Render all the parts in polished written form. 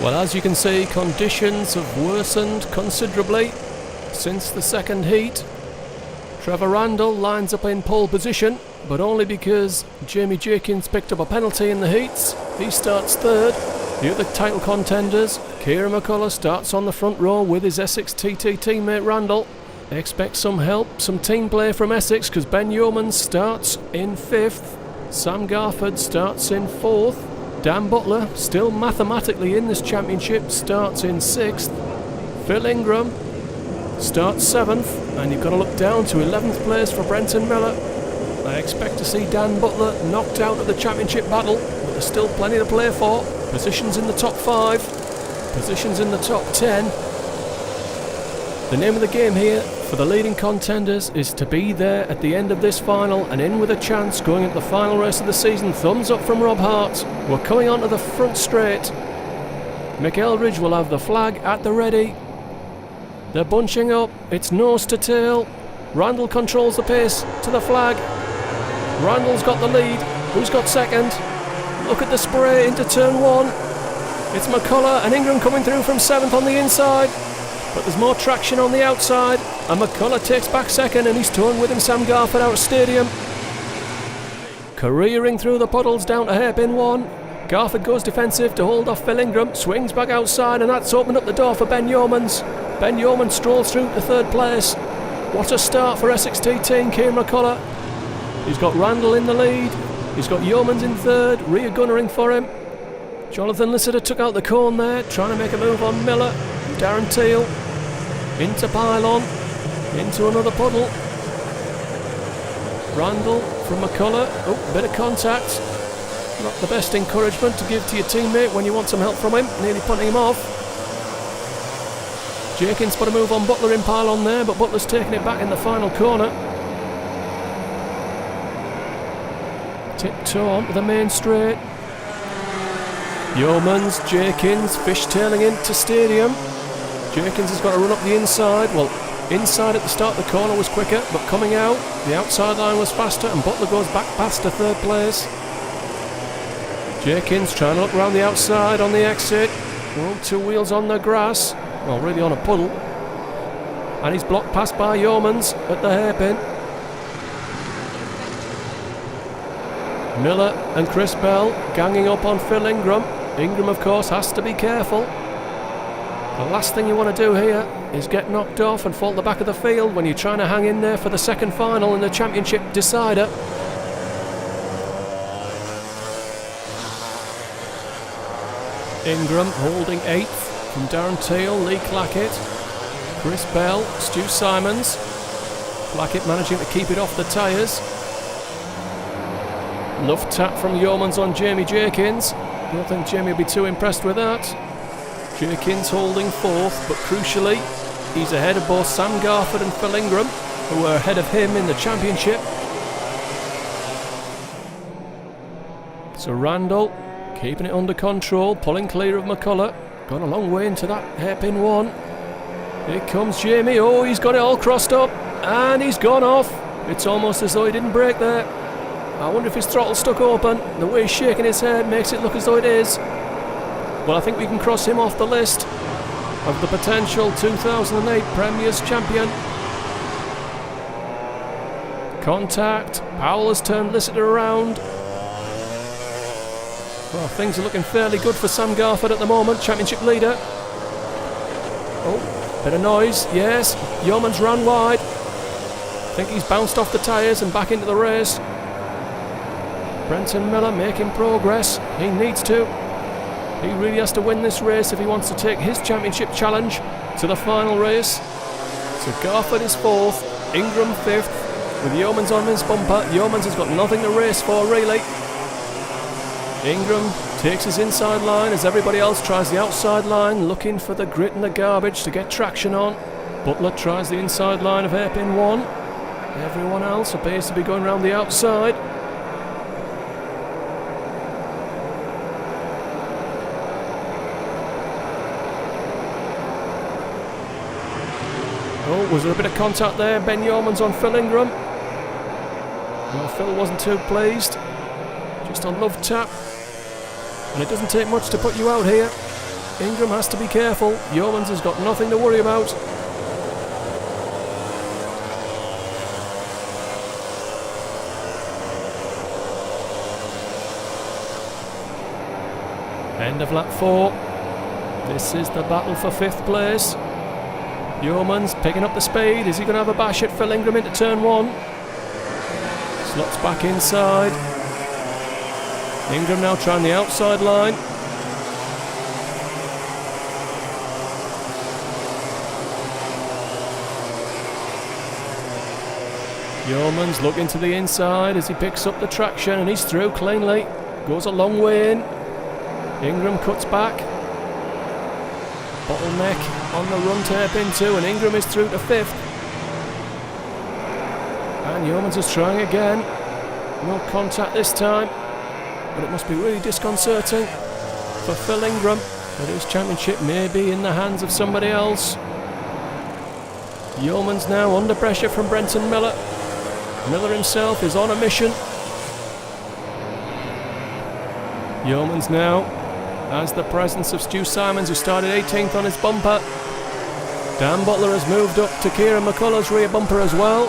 Well, as you can see, conditions have worsened considerably since the second heat. Trevor Randall lines up in pole position, but only because Jamie Jenkins picked up a penalty in the heats. He starts third. The other title contenders, Kieran McCullough starts on the front row with his Essex TT teammate Randall. Expect some help, some team play from Essex, because Ben Yeomans starts in 5th. Sam Garford starts in 4th. Dan Butler, still mathematically in this championship, starts in 6th. Phil Ingram starts 7th, and you've got to look down to 11th place for Brenton Miller. I expect to see Dan Butler knocked out of the championship battle, but there's still plenty to play for. Positions in the top 5, positions in the top 10. The name of the game here for the leading contenders is to be there at the end of this final and in with a chance going into the final race of the season. Thumbs up from Rob Hart. We're coming onto the front straight. Mick Eldridge will have the flag at the ready. They're bunching up. It's nose to tail. Randall controls the pace to the flag. Randall's got the lead. Who's got second? Look at the spray into turn 1. It's McCullough and Ingram coming through from 7th on the inside. But there's more traction on the outside, and McCullough takes back second, and he's towing with him Sam Garford out of stadium. Careering through the puddles down to hairpin 1. Garford goes defensive to hold off Phil Ingram, swings back outside, and that's opened up the door for Ben Yeomans. Ben Yeomans strolls through to 3rd place. What a start for Essex TT and Kieran McCullough. He's got Randall in the lead. He's got Yeomans in 3rd, rear gunnering for him. Jonathan Lissiter took out the cone there, trying to make a move on Miller. Darren Teal into pylon, into another puddle. Randall from McCullough. Oh, bit of contact. Not the best encouragement to give to your teammate when you want some help from him. Nearly putting him off. Jenkins put a move on Butler in pylon there, but Butler's taking it back in the final corner. Tiptoe onto the main straight. Yeomans, Jenkins, fishtailing into stadium. Jenkins has got to run up the inside. Well, inside at the start of the corner was quicker, but coming out, the outside line was faster, and Butler goes back past to 3rd place. Jenkins trying to look around the outside on the exit. Oh, 2 wheels on the grass. Well, really on a puddle. And he's blocked past by Yeomans at the hairpin. Miller and Chris Bell ganging up on Phil Ingram. Ingram, of course, has to be careful. The last thing you want to do here is get knocked off and fall at the back of the field when you're trying to hang in there for the second final and the championship decider. Ingram holding 8th from Darren Teal, Lee Clackett, Chris Bell, Stu Simons. Clackett managing to keep it off the tyres. Love tap from Yeomans on Jamie Jenkins. Don't think Jamie will be too impressed with that. Jenkins holding 4th, but crucially, he's ahead of both Sam Garford and Phil Ingram, who are ahead of him in the championship. So Randall keeping it under control, pulling clear of McCullough. Gone a long way into that hairpin 1. Here comes Jamie. Oh, he's got it all crossed up, and he's gone off. It's almost as though he didn't brake there. I wonder if his throttle's stuck open. The way he's shaking his head makes it look as though it is. Well, I think we can cross him off the list of the potential 2008 Premier's champion. Contact. Powell has turned Lissiter around. Well, things are looking fairly good for Sam Garford at the moment, championship leader. Oh, bit of noise, yes. Yeomans ran wide. I think he's bounced off the tyres and back into the race. Brenton Miller making progress. He needs to. He really has to win this race if he wants to take his championship challenge to the final race. So Garford is 4th, Ingram 5th, with Yeomans on his bumper. Yeomans has got nothing to race for, really. Ingram takes his inside line as everybody else tries the outside line, looking for the grit and the garbage to get traction on. Butler tries the inside line of hairpin 1. Everyone else appears to be going around the outside. Oh, was there a bit of contact there? Ben Yeomans on Phil Ingram. Well, Phil wasn't too pleased. Just a love tap. And it doesn't take much to put you out here Ingram has to be careful. Yeomans has got nothing to worry about. End of lap 4. This is the battle for 5th place. Yeomans picking up the speed. Is he going to have a bash at Phil Ingram into turn 1? Slots back inside. Ingram now trying the outside line. Yeomans looking to the inside as he picks up the traction, and he's through cleanly. Goes a long way in. Ingram cuts back. Bottleneck on the run tape into, and Ingram is through to 5th. And Yeomans is trying again. No contact this time, but it must be really disconcerting for Phil Ingram that his championship may be in the hands of somebody else. Yeomans now under pressure from Brenton Miller. Miller himself is on a mission. Yeomans now has the presence of Stu Simons, who started 18th on his bumper. Dan Butler has moved up to Kieran McCullough's rear bumper as well.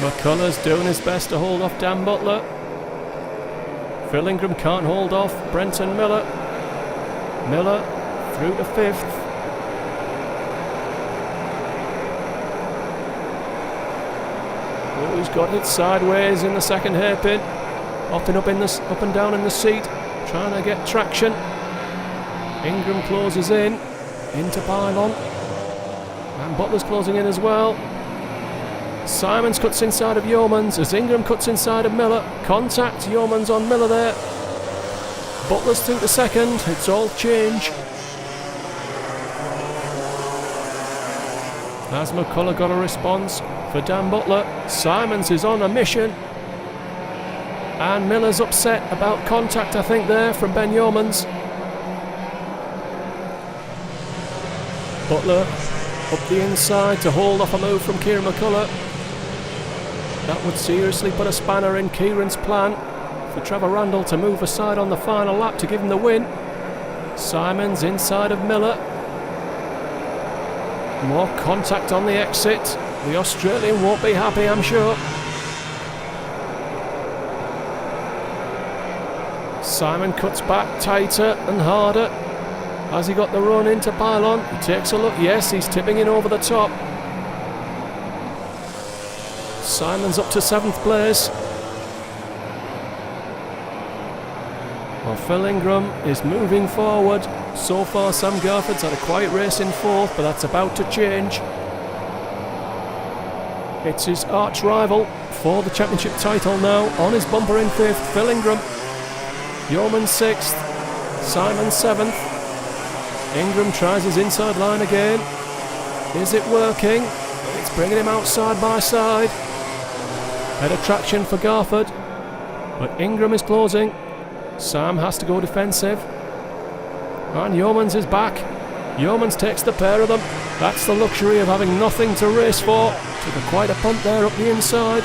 McCullough's doing his best to hold off Dan Butler. Phil Ingram can't hold off Brenton Miller. Miller through to 5th. Oh, he's got hit sideways in the second hairpin. Up and down in the seat, trying to get traction. Ingram closes into pylon. And Butler's closing in as well. Simons cuts inside of Yeomans as Ingram cuts inside of Miller. Contact, Yeomans on Miller there. Butler's through to 2nd. It's all change. Has McCullough got a response for Dan Butler? Simons is on a mission. And Miller's upset about contact, I think, there from Ben Yeomans. Butler up the inside to hold off a move from Kieran McCullough. That would seriously put a spanner in Kieran's plan for Trevor Randall to move aside on the final lap to give him the win. Simons inside of Miller. More contact on the exit. The Australian won't be happy, I'm sure. Simon cuts back tighter and harder. Has he got the run into pylon? He takes a look. Yes, he's tipping in over the top. Simon's up to 7th place. Well, Phil Ingram is moving forward. So far, Sam Garford's had a quiet race in 4th, but that's about to change. It's his arch rival for the championship title now. On his bumper in 5th, Phil Ingram. Yeoman 6th, Simon 7th. Ingram tries his inside line again. Is it working? It's bringing him out side by side. Better traction for Garford, but Ingram is closing. Sam has to go defensive. And Yeomans is back. Yeomans takes the pair of them. That's the luxury of having nothing to race for. Took quite a punt there up the inside.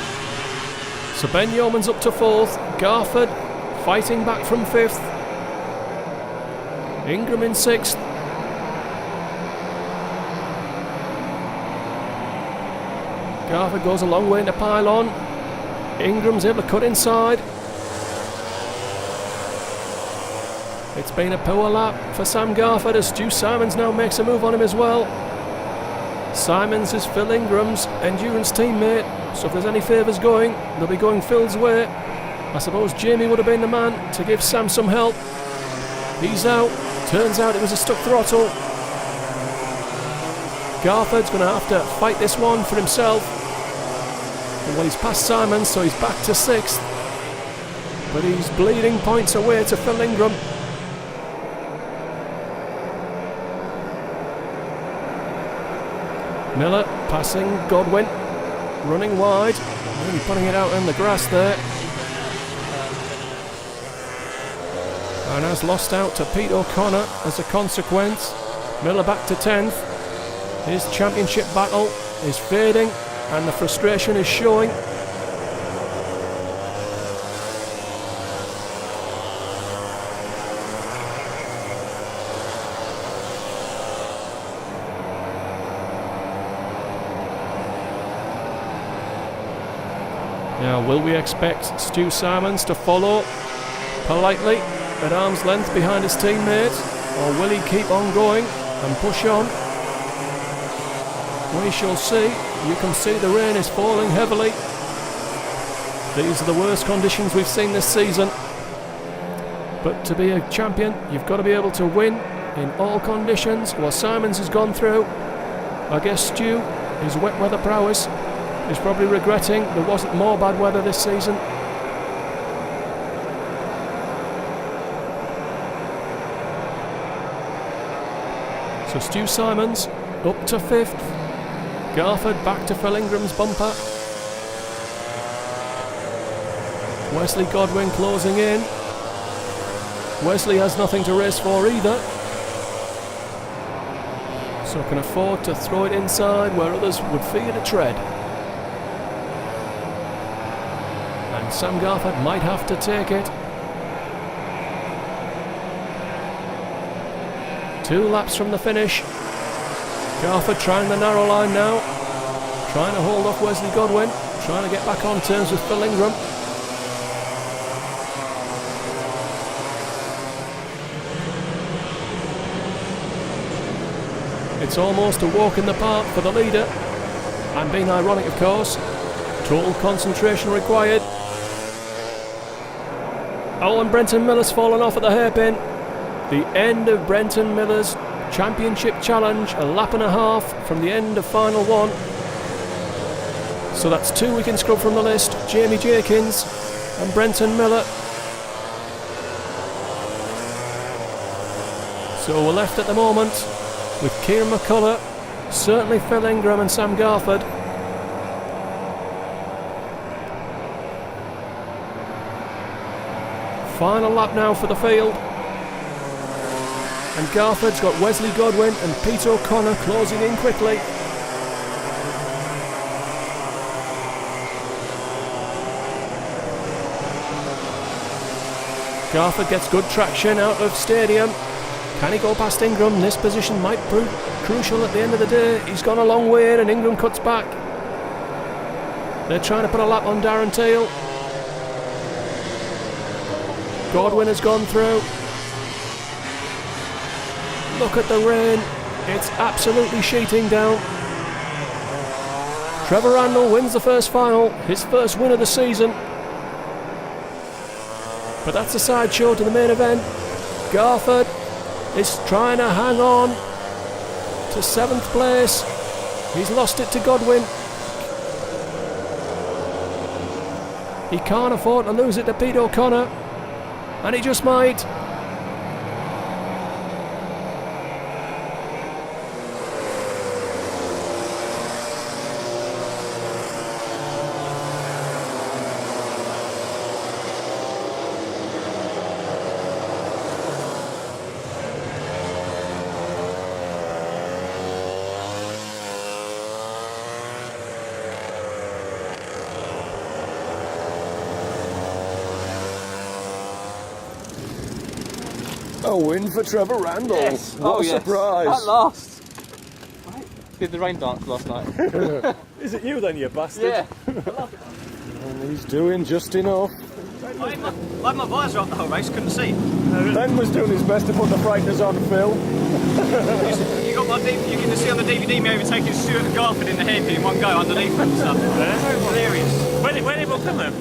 So Ben Yeomans up to 4th. Garford fighting back from 5th. Ingram in 6th. Garford goes a long way into pylon. Ingram's able to cut inside. It's been a poor lap for Sam Garford as Stu Simons now makes a move on him as well. Simons is Phil Ingram's endurance teammate, so if there's any favours going, they'll be going Phil's way. I suppose Jamie would have been the man to give Sam some help. He's out. Turns out it was a stuck throttle. Garford's going to have to fight this one for himself. Well, he's past Simons, so he's back to 6th. But he's bleeding points away to Phil Ingram. Miller passing Godwin, running wide, really putting it out in the grass there. and has lost out to Pete O'Connor as a consequence. Miller back to 10th. His championship battle is fading and the frustration is showing. Now, will we expect Stu Simons to follow politely at arm's length behind his teammate, or will he keep on going and push on? We shall see. You can see the rain is falling heavily. These are the worst conditions we've seen this season. But to be a champion, you've got to be able to win in all conditions. Well, Simons has gone through. I guess Stu, his wet weather prowess, is probably regretting there wasn't more bad weather this season. So Stu Simons up to 5th. Garford back to Phil Ingram's bumper. Wesley Godwin closing in. Wesley has nothing to race for either, so can afford to throw it inside where others would fear to tread. And Sam Garford might have to take it. 2 laps from the finish. Garford trying the narrow line now, trying to hold off Wesley Godwin, trying to get back on terms with Phil Ingram. It's almost a walk in the park for the leader. I'm being ironic, of course. Total concentration required. Oh, and Brenton Miller's fallen off at the hairpin. The end of Brenton Miller's championship challenge, a lap and a half from the end of final 1. So that's 2 we can scrub from the list. Jamie Jenkins and Brenton Miller. So we're left at the moment with Kieran McCullough, certainly Phil Ingram and Sam Garford. Final lap now for the field. And Garford's got Wesley Godwin and Pete O'Connor closing in quickly. Garford gets good traction out of stadium. Can he go past Ingram? This position might prove crucial at the end of the day. He's gone a long way in and Ingram cuts back. They're trying to put a lap on Darren Teal. Godwin has gone through. Look at the rain. It's absolutely sheeting down. Trevor Randall wins the first final, his first win of the season. But that's a sideshow to the main event. Garford is trying to hang on to 7th place. He's lost it to Godwin. He can't afford to lose it to Pete O'Connor, and he just might. A win for Trevor Randall. Yes. What a surprise. At last. I did the rain dance last night. Is it you then, you bastard? Yeah. And he's doing just enough. I had my visor up the whole race, couldn't see. Ben was doing his best to put the frighteners on, Phil. You get to see on the DVD me overtaking Stuart and Garford in the hairpin in one go underneath and stuff. Hilarious. Where did we come then?